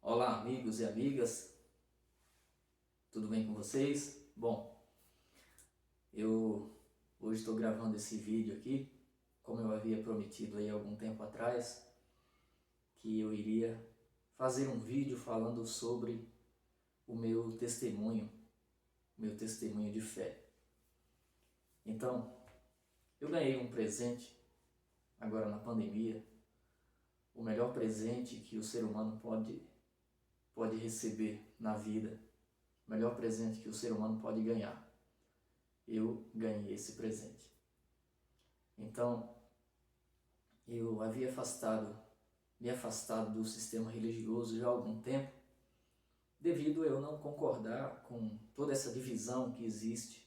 Olá, amigos e amigas, tudo bem com vocês? Bom, eu hoje estou gravando esse vídeo aqui, como eu havia prometido aí algum tempo atrás, que eu iria fazer um vídeo falando sobre o meu testemunho de fé. Então, eu ganhei um presente agora na pandemia, o melhor presente que o ser humano pode receber na vida, o melhor presente que o ser humano pode ganhar. Eu ganhei esse presente. Então, eu havia me afastado do sistema religioso já há algum tempo, devido a eu não concordar com toda essa divisão que existe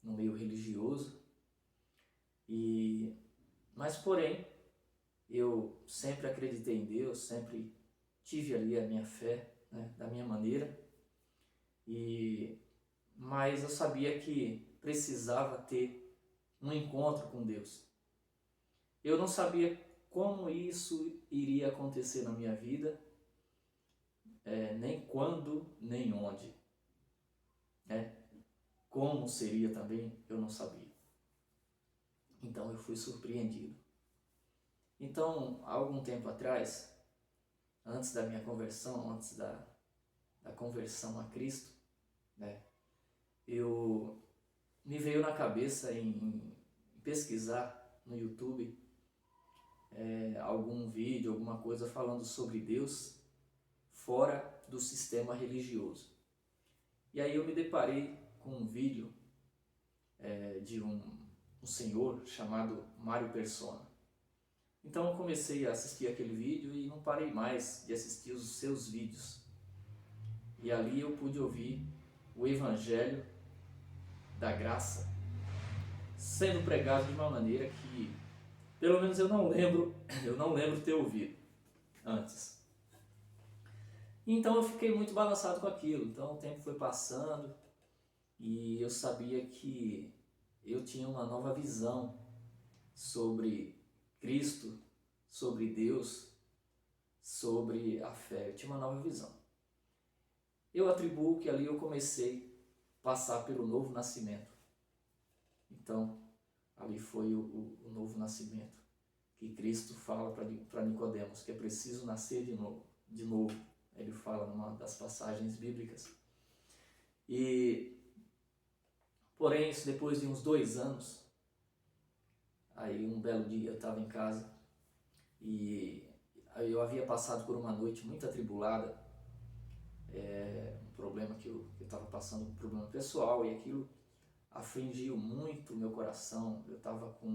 no meio religioso. Mas porém, eu sempre acreditei em Deus, sempre tive ali a minha fé, né, da minha maneira, mas eu sabia que precisava ter um encontro com Deus. Eu não sabia como isso iria acontecer na minha vida, nem quando, nem onde. Como seria também, eu não sabia. Então eu fui surpreendido. Então, há algum tempo atrás, antes da minha conversão, antes da conversão a Cristo, me veio na cabeça em pesquisar no YouTube algum vídeo, alguma coisa falando sobre Deus fora do sistema religioso. E aí eu me deparei com um vídeo de um senhor chamado Mário Persona. Então eu comecei a assistir aquele vídeo e não parei mais de assistir os seus vídeos. E ali eu pude ouvir o Evangelho da Graça sendo pregado de uma maneira que, pelo menos eu não lembro ter ouvido antes. Então eu fiquei muito balançado com aquilo. Então o tempo foi passando e eu sabia que eu tinha uma nova visão sobre Cristo, sobre Deus, sobre a fé. Eu tinha uma nova visão. Eu atribuo que ali eu comecei a passar pelo novo nascimento. Então, ali foi o novo nascimento, que Cristo fala para Nicodemos, que é preciso nascer de novo. Ele fala numa das passagens bíblicas. Porém, isso depois de uns 2 anos, aí um belo dia eu estava em casa e eu havia passado por uma noite muito atribulada, um problema que eu estava passando, um problema pessoal, e aquilo afligiu muito o meu coração. Eu estava com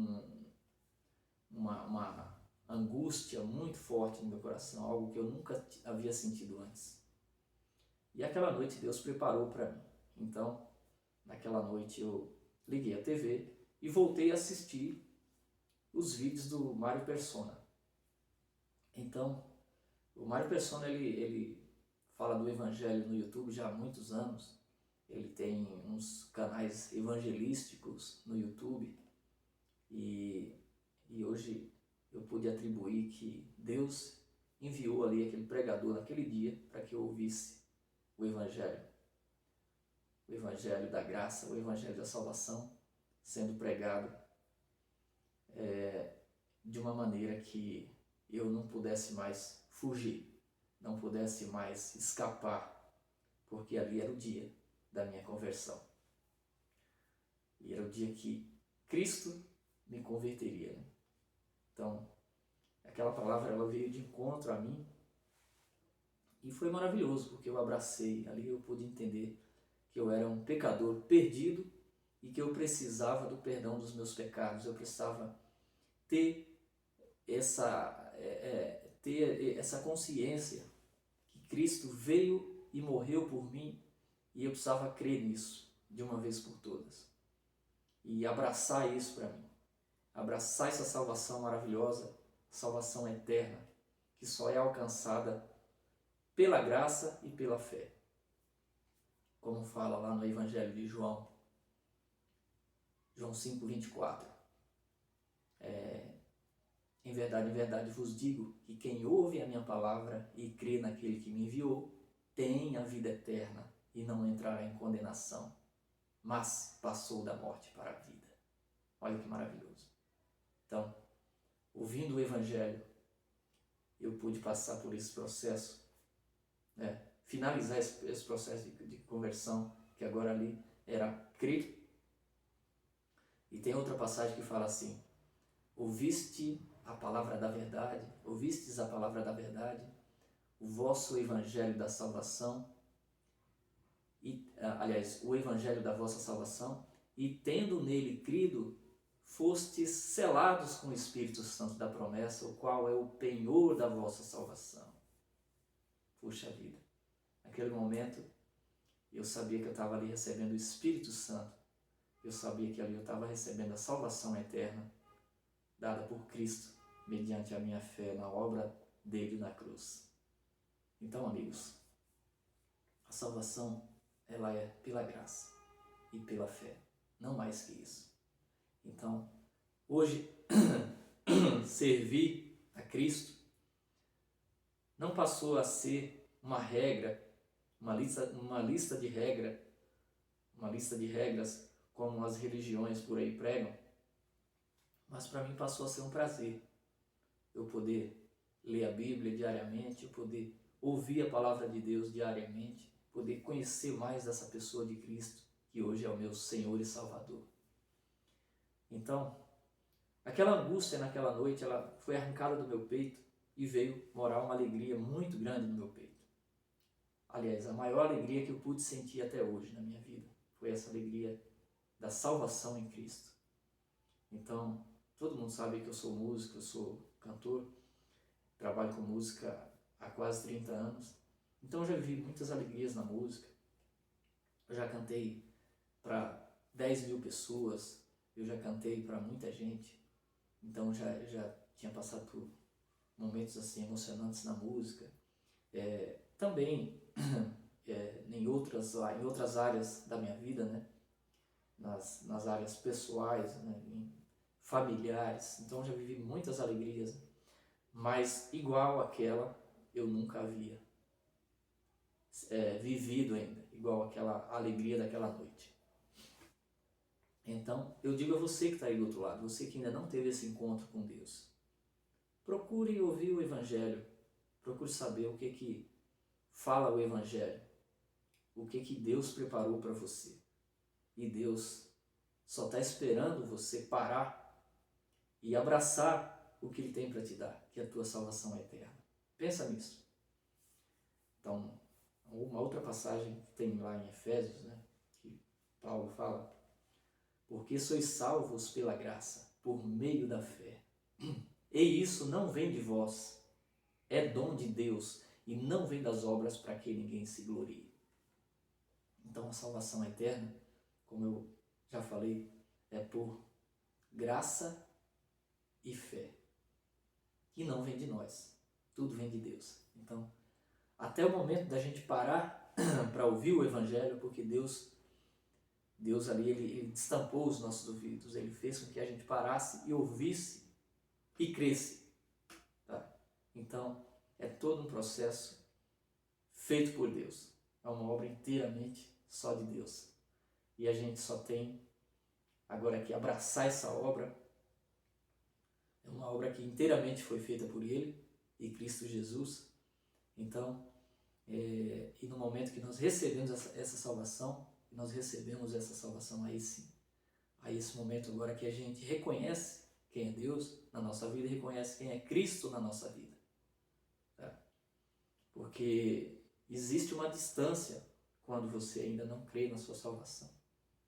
uma angústia muito forte no meu coração, algo que eu nunca havia sentido antes. E aquela noite Deus preparou para mim. Então, naquela noite eu liguei a TV e voltei a assistir os vídeos do Mário Persona. Então, o Mário Persona ele fala do Evangelho no YouTube já há muitos anos. Ele tem uns canais evangelísticos no YouTube e hoje eu pude atribuir que Deus enviou ali aquele pregador naquele dia para que eu ouvisse o Evangelho da graça, o Evangelho da salvação sendo pregado de uma maneira que eu não pudesse mais fugir, não pudesse mais escapar, porque ali era o dia da minha conversão. E era o dia que Cristo me converteria, né? Então, aquela palavra ela veio de encontro a mim e foi maravilhoso, porque eu abracei. Ali eu pude entender que eu era um pecador perdido e que eu precisava do perdão dos meus pecados. Eu precisava ter essa consciência que Cristo veio e morreu por mim e eu precisava crer nisso de uma vez por todas e abraçar isso para mim, abraçar essa salvação maravilhosa, salvação eterna, que só é alcançada pela graça e pela fé, como fala lá no Evangelho de João 5,24. Em verdade vos digo que quem ouve a a minha palavra e crê naquele que me enviou, tem a vida eterna e não entrará em condenação, mas passou da morte para a vida. Olha que maravilhoso. Então, ouvindo o Evangelho, eu pude passar por esse processo, né? Finalizar esse processo de conversão, que agora ali era crer. E tem outra passagem que fala assim: ouviste a palavra da verdade, ouvistes a palavra da verdade, o vosso evangelho da salvação, o evangelho da vossa salvação, e tendo nele crido, fostes selados com o Espírito Santo da promessa, o qual é o penhor da vossa salvação. Puxa vida, naquele momento eu sabia que eu estava ali recebendo o Espírito Santo, eu sabia que ali eu estava recebendo a salvação eterna, dada por Cristo, mediante a minha fé na obra dele na cruz. Então, amigos, a salvação, ela é pela graça e pela fé, não mais que isso. Então, hoje, servir a Cristo não passou a ser uma regra, uma lista de regras como as religiões por aí pregam, mas para mim passou a ser um prazer eu poder ler a Bíblia diariamente, eu poder ouvir a palavra de Deus diariamente, poder conhecer mais dessa pessoa de Cristo, que hoje é o meu Senhor e Salvador. Então, aquela angústia naquela noite, ela foi arrancada do meu peito e veio morar uma alegria muito grande no meu peito. Aliás, a maior alegria que eu pude sentir até hoje na minha vida foi essa alegria da salvação em Cristo. Então, todo mundo sabe que eu sou músico, eu sou cantor, trabalho com música há quase 30 anos. Então, eu já vivi muitas alegrias na música. Eu já cantei para 10 mil pessoas, eu já cantei para muita gente. Então, já tinha passado por momentos assim emocionantes na música. Também em outras áreas da minha vida, né? Nas áreas pessoais, né? Familiares. Então, já vivi muitas alegrias, mas igual àquela eu nunca havia vivido ainda, igual àquela alegria daquela noite. Então, eu digo a você que está aí do outro lado, você que ainda não teve esse encontro com Deus, procure ouvir o Evangelho, procure saber o que fala o Evangelho, o que Deus preparou para você. E Deus só está esperando você parar e abraçar o que Ele tem para te dar, que é a tua salvação eterna. Pensa nisso. Então, uma outra passagem que tem lá em Efésios, né, que Paulo fala: porque sois salvos pela graça, por meio da fé. E isso não vem de vós, é dom de Deus, e não vem das obras para que ninguém se glorie. Então, a salvação eterna, como eu já falei, é por graça e fé, que não vem de nós, tudo vem de Deus. Então, até o momento da gente parar para ouvir o Evangelho, porque Deus ali, ele destampou os nossos ouvidos, Ele fez com que a gente parasse e ouvisse e cresce. Tá? Então, é todo um processo feito por Deus. É uma obra inteiramente só de Deus. E a gente só tem agora que abraçar essa obra. É uma obra que inteiramente foi feita por Ele e Cristo Jesus. Então, e no momento que nós recebemos essa salvação, aí sim, aí esse momento agora que a gente reconhece quem é Deus na nossa vida e reconhece quem é Cristo na nossa vida. Tá? Porque existe uma distância quando você ainda não crê na sua salvação.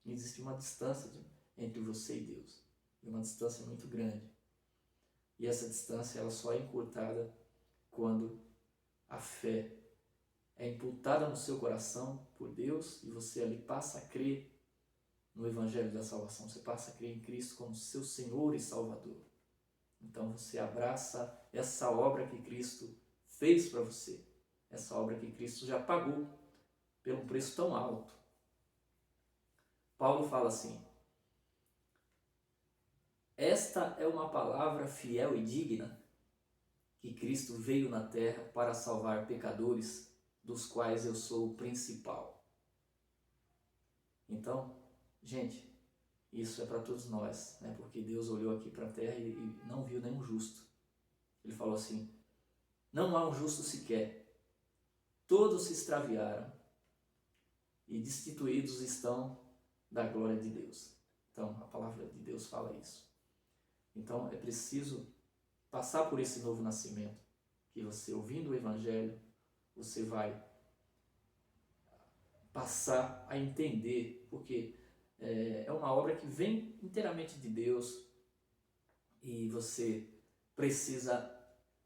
Existe uma distância entre você e Deus. E uma distância muito grande. E essa distância ela só é encurtada quando a fé é imputada no seu coração por Deus e você ali passa a crer no Evangelho da salvação. Você passa a crer em Cristo como seu Senhor e Salvador. Então você abraça essa obra que Cristo fez para você. Essa obra que Cristo já pagou por um preço tão alto. Paulo fala assim: esta é uma palavra fiel e digna que Cristo veio na terra para salvar pecadores, dos quais eu sou o principal. Então, gente, isso é para todos nós, né? Porque Deus olhou aqui para a terra e não viu nenhum justo. Ele falou assim: não há um justo sequer, todos se extraviaram e destituídos estão da glória de Deus. Então, a palavra de Deus fala isso. Então, é preciso passar por esse novo nascimento, que você, ouvindo o Evangelho, você vai passar a entender, porque é uma obra que vem inteiramente de Deus e você precisa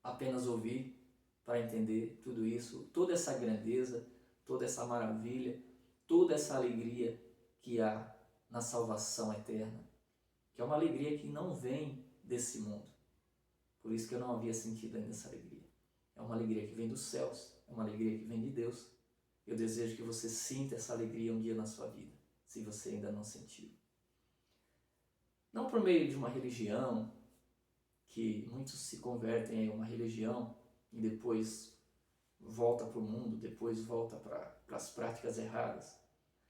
apenas ouvir para entender tudo isso, toda essa grandeza, toda essa maravilha, toda essa alegria que há na salvação eterna, que é uma alegria que não vem desse mundo. Por isso que eu não havia sentido ainda essa alegria. É uma alegria que vem dos céus, é uma alegria que vem de Deus. Eu desejo que você sinta essa alegria um dia na sua vida, se você ainda não sentiu. Não por meio de uma religião, que muitos se convertem em uma religião e depois volta para o mundo, depois volta para as práticas erradas.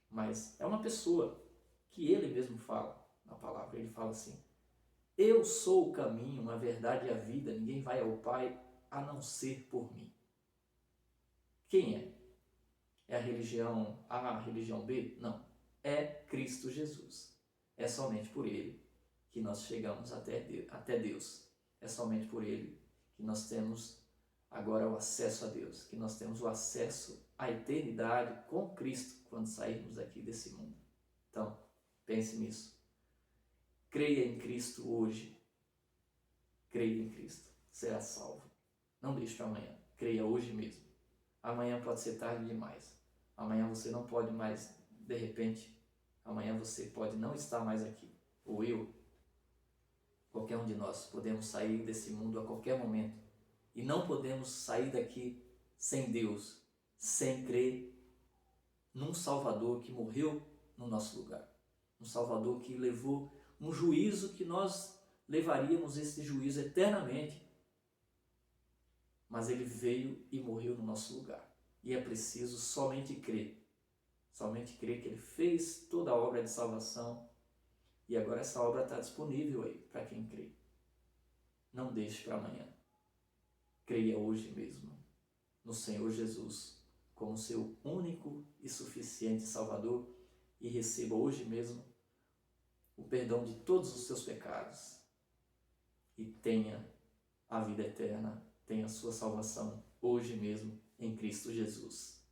Mas é uma pessoa que ele mesmo fala na palavra. Ele fala assim: eu sou o caminho, a verdade e a vida, ninguém vai ao Pai a não ser por mim. Quem é? É a religião A, a religião B? Não. É Cristo Jesus. É somente por Ele que nós chegamos até Deus. É somente por Ele que nós temos agora o acesso a Deus, que nós temos o acesso à eternidade com Cristo quando sairmos aqui desse mundo. Então, pense nisso. Creia em Cristo hoje. Creia em Cristo. Será salvo. Não deixe para amanhã. Creia hoje mesmo. Amanhã pode ser tarde demais. Amanhã você não pode mais, de repente, amanhã você pode não estar mais aqui. Ou eu, qualquer um de nós, podemos sair desse mundo a qualquer momento. E não podemos sair daqui sem Deus, sem crer num Salvador que morreu no nosso lugar. Um Salvador que levou um juízo que nós levaríamos esse juízo eternamente. Mas ele veio e morreu no nosso lugar. E é preciso somente crer que ele fez toda a obra de salvação e agora essa obra está disponível aí para quem crê. Não deixe para amanhã. Creia hoje mesmo no Senhor Jesus como seu único e suficiente Salvador e receba hoje mesmo o perdão de todos os seus pecados e tenha a vida eterna, tenha a sua salvação hoje mesmo em Cristo Jesus.